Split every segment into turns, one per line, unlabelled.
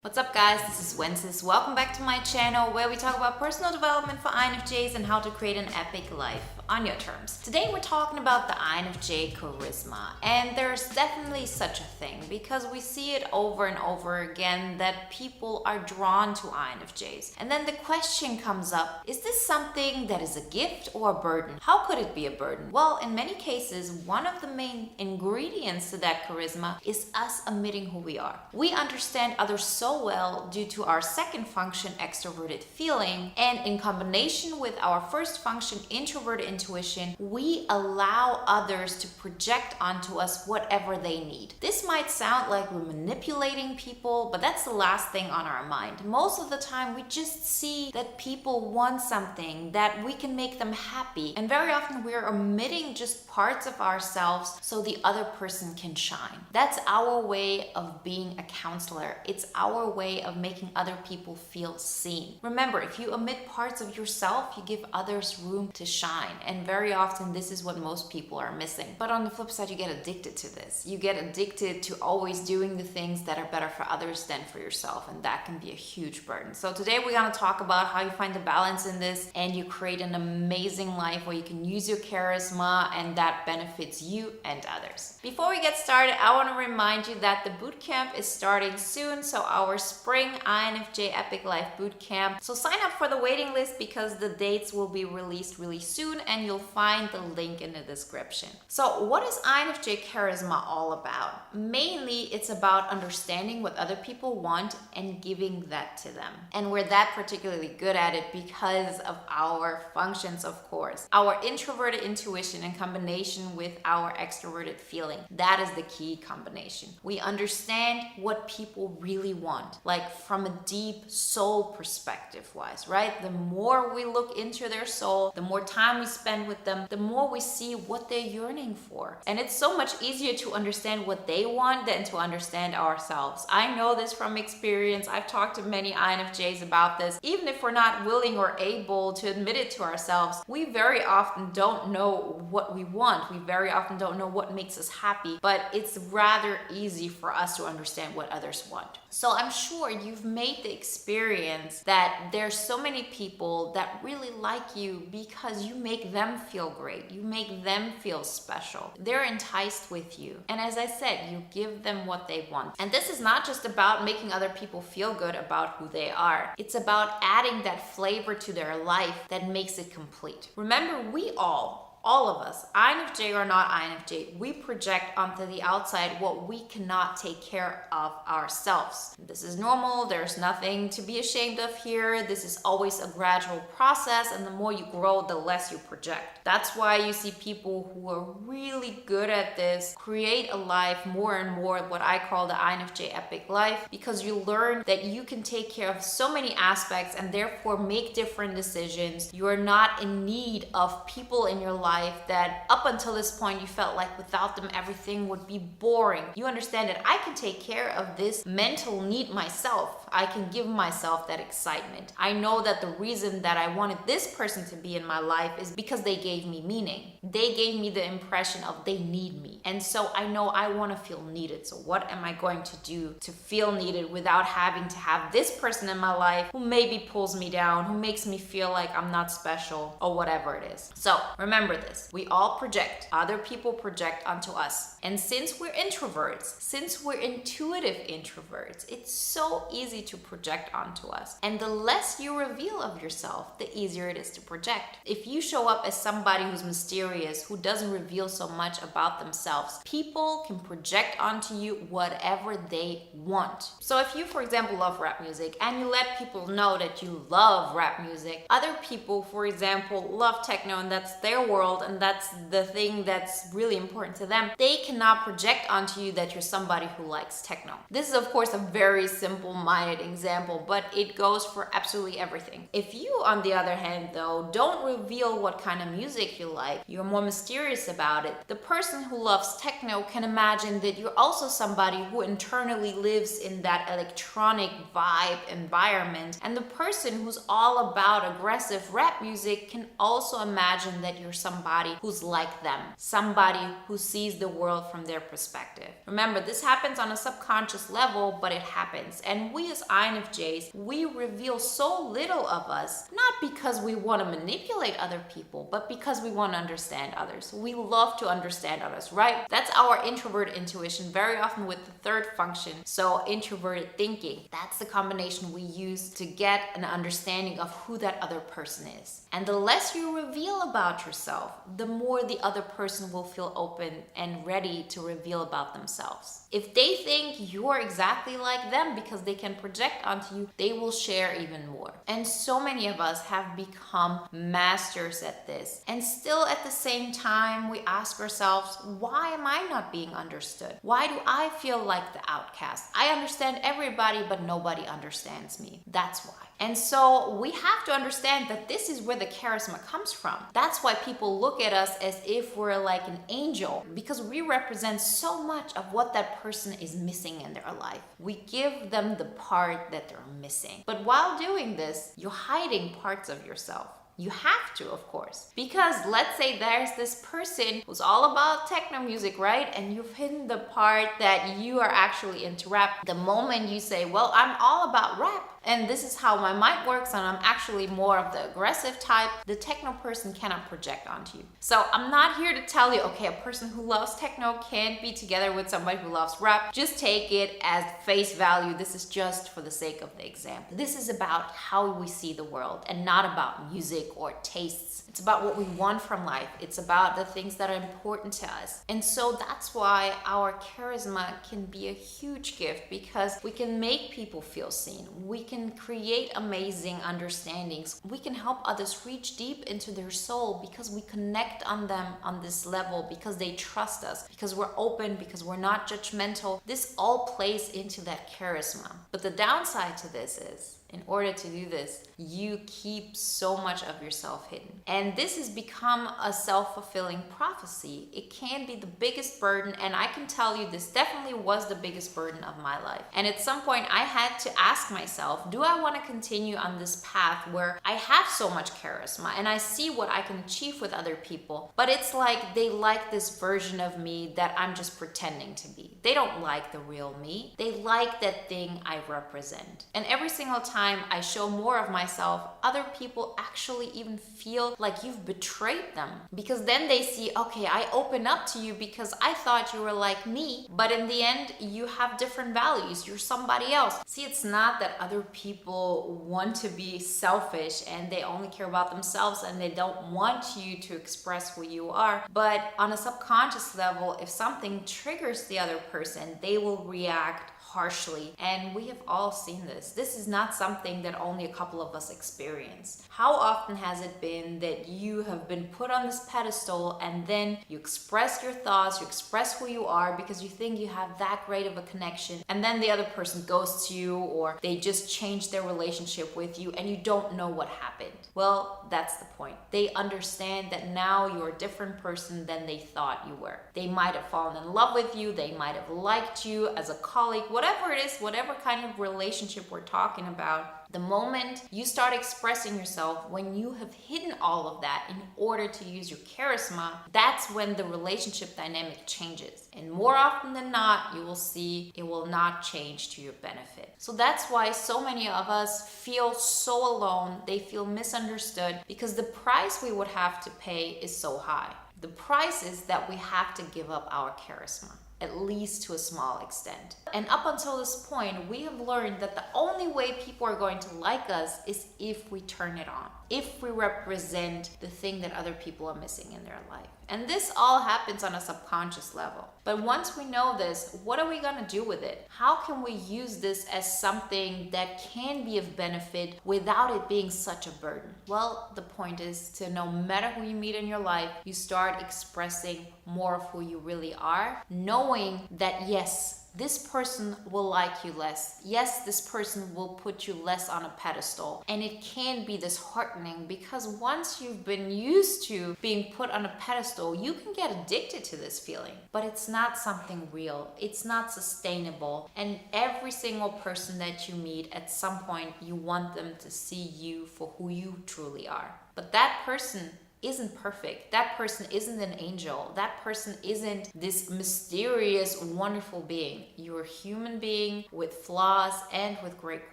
What's up guys, this is Wenzes. Welcome back to my channel where we talk about personal development for INFJs and how to create an epic life on your terms. Today we're talking about the INFJ Charisma, and there's definitely such a thing because we see it over and over again that people are drawn to INFJs. And then the question comes up, is this something that is a gift or a burden? How could it be a burden? Well, in many cases, one of the main ingredients to that charisma is us omitting who we are. We understand others so well due to our second function, extraverted feeling, and in combination with our first function, introverted intuition, we allow others to project onto us whatever they need. This might sound like we're manipulating people, but that's the last thing on our mind. Most of the time, we just see that people want something, that we can make them happy, and very often we're omitting just parts of ourselves so the other person can shine. That's our way of being a counselor. It's our way of making other people feel seen. Remember, if you omit parts of yourself, you give others room to shine. And very often, this is what most people are missing. But on the flip side, you get addicted to this. You get addicted to always doing the things that are better for others than for yourself. And that can be a huge burden. So today we're going to talk about how you find the balance in this and you create an amazing life where you can use your charisma and that benefits you and others. Before we get started, I want to remind you that the bootcamp is starting soon. So our spring INFJ Epic Life Bootcamp. So sign up for the waiting list because the dates will be released really soon and you'll find the link in the description. So what is INFJ Charisma all about? Mainly, it's about understanding what other people want and giving that to them. And we're that particularly good at it because of our functions, of course. Our introverted intuition in combination with our extroverted feeling. That is the key combination. We understand what people really want, like from a deep soul perspective wise, right? The more we look into their soul, the more time we spend with them, the more we see what they're yearning for. And it's so much easier to understand what they want than to understand ourselves. I know this from experience. I've talked to many INFJs about this. Even if we're not willing or able to admit it to ourselves, we very often don't know what we want. We very often don't know what makes us happy, but it's rather easy for us to understand what others want. So I'm sure you've made the experience that there's so many people that really like you because you make them feel great. You make them feel special. They're enticed with you. And as I said, you give them what they want. And this is not just about making other people feel good about who they are. It's about adding that flavor to their life that makes it complete. Remember, we all of us, INFJ or not INFJ, we project onto the outside what we cannot take care of ourselves. This is normal. There's nothing to be ashamed of here. This is always a gradual process, and the more you grow, the less you project. That's why you see people who are really good at this create a life more and more what I call the INFJ epic life, because you learn that you can take care of so many aspects and therefore make different decisions. You are not in need of people in your life that up until this point you felt like without them everything would be boring. You understand that I can take care of this mental need myself. I can give myself that excitement. I know that the reason that I wanted this person to be in my life is because they gave me meaning. They gave me the impression of they need me. And so I know I want to feel needed. So what am I going to do to feel needed without having to have this person in my life who maybe pulls me down, who makes me feel like I'm not special or whatever it is. So remember this. We all project. Other people project onto us. And since we're introverts, since we're intuitive introverts, it's so easy to project onto us. And the less you reveal of yourself, the easier it is to project. If you show up as somebody who's mysterious, who doesn't reveal so much about themselves, people can project onto you whatever they want. So if you, for example, love rap music and you let people know that you love rap music, other people, for example, love techno and that's their world and that's the thing that's really important to them, they cannot project onto you that you're somebody who likes techno. This is, of course, a very simple-minded example, but it goes for absolutely everything. If you, on the other hand, though, don't reveal what kind of music you like, you're more mysterious about it, the person who loves techno can imagine that you're also somebody who internally lives in that electronic vibe environment, and the person who's all about aggressive rap music can also imagine that you're somebody somebody who's like them, somebody who sees the world from their perspective. Remember, this happens on a subconscious level, but it happens. And we as INFJs, we reveal so little of us, not because we want to manipulate other people, but because we want to understand others. We love to understand others, right? That's our introvert intuition, very often with the third function. So introverted thinking, that's the combination we use to get an understanding of who that other person is. And the less you reveal about yourself, the more the other person will feel open and ready to reveal about themselves. If they think you're exactly like them because they can project onto you, they will share even more. And so many of us have become masters at this. And still at the same time, we ask ourselves, why am I not being understood? Why do I feel like the outcast? I understand everybody, but nobody understands me. That's why. And so we have to understand that this is where the charisma comes from. That's why people look at us as if we're like an angel, because we represent so much of what that person is missing in their life. We give them the part that they're missing. But while doing this, you're hiding parts of yourself. You have to, of course, because let's say there's this person who's all about techno music, right? And you've hidden the part that you are actually into rap. The moment you say, well, I'm all about rap, and this is how my mind works, and I'm actually more of the aggressive type, the techno person cannot project onto you. So I'm not here to tell you, okay, a person who loves techno can't be together with somebody who loves rap. Just take it as face value. This is just for the sake of the example. This is about how we see the world and not about music or tastes. It's about what we want from life. It's about the things that are important to us. And so that's why our charisma can be a huge gift, because we can make people feel seen. We can create amazing understandings. We can help others reach deep into their soul because we connect on them on this level, because they trust us, because we're open, because we're not judgmental. This all plays into that charisma. But the downside to this is, in order to do this, you keep so much of yourself hidden. And this has become a self-fulfilling prophecy. It can be the biggest burden, and I can tell you this definitely was the biggest burden of my life. And at some point I had to ask myself, do I want to continue on this path where I have so much charisma and I see what I can achieve with other people, but it's like they like this version of me that I'm just pretending to be. They don't like the real me. They like that thing I represent. And every single time I show more of myself, other people actually even feel like you've betrayed them, because then they see, okay, I open up to you because I thought you were like me, but in the end you have different values. You're somebody else. See, it's not that other people want to be selfish and they only care about themselves and they don't want you to express who you are, but on a subconscious level, if something triggers the other person, they will react harshly. And we have all seen this. This is not something that only a couple of us experience. How often has it been that you have been put on this pedestal and then you express your thoughts, you express who you are because you think you have that great of a connection, and then the other person ghosts you or they just change their relationship with you and you don't know what happened? Well, that's the point. They understand that now you're a different person than they thought you were. They might have fallen in love with you, they might have liked you as a colleague, whatever it is, whatever kind of relationship we're talking about. The moment you start expressing yourself, when you have hidden all of that in order to use your charisma, that's when the relationship dynamic changes. And more often than not, you will see it will not change to your benefit. So that's why so many of us feel so alone. They feel misunderstood because the price we would have to pay is so high. The price is that we have to give up our charisma, at least to a small extent. And up until this point, we have learned that the only way people are going to like us is if we turn it on, if we represent the thing that other people are missing in their life. And this all happens on a subconscious level. But once we know this, what are we going to do with it? How can we use this as something that can be of benefit without it being such a burden? Well, the point is to, no matter who you meet in your life, you start expressing more of who you really are, knowing that yes, this person will like you less. Yes, this person will put you less on a pedestal. And it can be disheartening because once you've been used to being put on a pedestal, you can get addicted to this feeling. But it's not something real. It's not sustainable. And every single person that you meet, at some point, you want them to see you for who you truly are. But that person isn't perfect. That person isn't an angel. That person isn't this mysterious, wonderful being. You're a human being with flaws and with great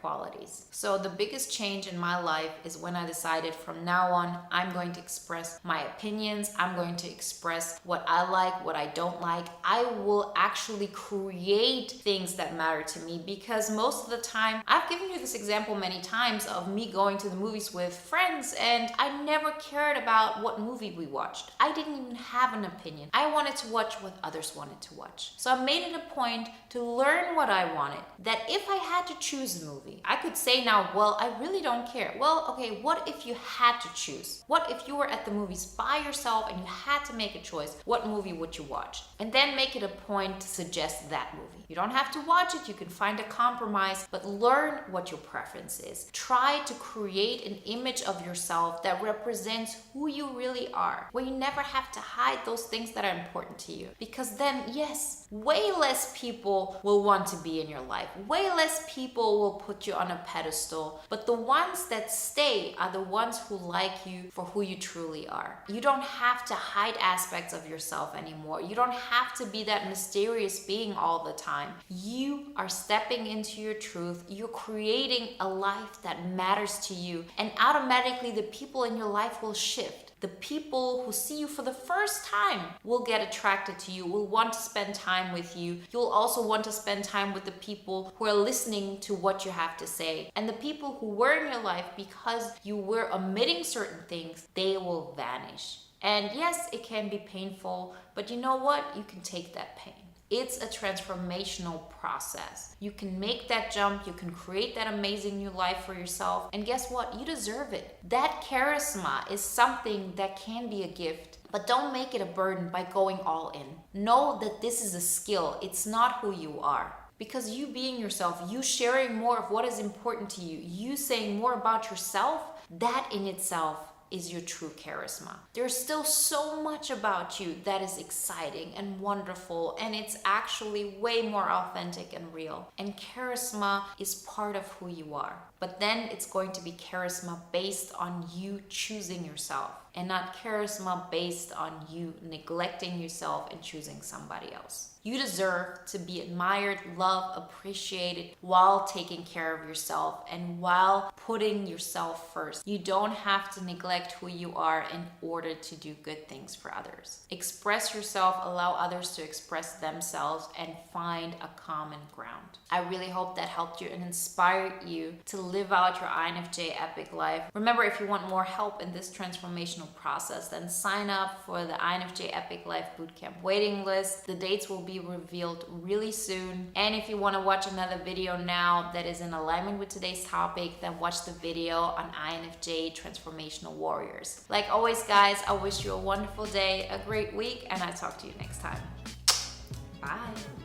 qualities. So the biggest change in my life is when I decided from now on, I'm going to express my opinions. I'm going to express what I like, what I don't like. I will actually create things that matter to me, because most of the time, I've given you this example many times of me going to the movies with friends, and I never cared about what movie we watched. I didn't even have an opinion. I wanted to watch what others wanted to watch. So I made it a point to learn what I wanted. That if I had to choose a movie, I could say now, well, I really don't care. Well, okay, what if you had to choose? What if you were at the movies by yourself and you had to make a choice? What movie would you watch? And then make it a point to suggest that movie. You don't have to watch it. You can find a compromise, but learn what your preference is. Try to create an image of yourself that represents who you really are, where you never have to hide those things that are important to you. Because then, yes, way less people will want to be in your life. Way less people will put you on a pedestal. But the ones that stay are the ones who like you for who you truly are. You don't have to hide aspects of yourself anymore. You don't have to be that mysterious being all the time. You are stepping into your truth. You're creating a life that matters to you. And automatically the people in your life will shift. The people who see you for the first time will get attracted to you, will want to spend time with you. You'll also want to spend time with the people who are listening to what you have to say. And the people who were in your life because you were omitting certain things, they will vanish. And yes, it can be painful, but you know what? You can take that pain. It's a transformational process. You can make that jump, you can create that amazing new life for yourself, and guess what? You deserve it. That charisma is something that can be a gift, but don't make it a burden by going all in. Know that this is a skill, it's not who you are. Because you being yourself, you sharing more of what is important to you, you saying more about yourself, that in itself is your true charisma. There's still so much about you that is exciting and wonderful, and it's actually way more authentic and real. And charisma is part of who you are. But then it's going to be charisma based on you choosing yourself, and not charisma based on you neglecting yourself and choosing somebody else. You deserve to be admired, loved, appreciated while taking care of yourself and while putting yourself first. You don't have to neglect who you are in order to do good things for others. Express yourself, allow others to express themselves, and find a common ground. I really hope that helped you and inspired you to live out your INFJ epic life. Remember, if you want more help in this transformational process, then sign up for the INFJ Epic Life Bootcamp waiting list. The dates will be revealed really soon. And if you want to watch another video now that is in alignment with today's topic, then watch the video on INFJ Transformational Warriors. Like always, guys, I wish you a wonderful day, a great week, and I'll talk to you next time. Bye.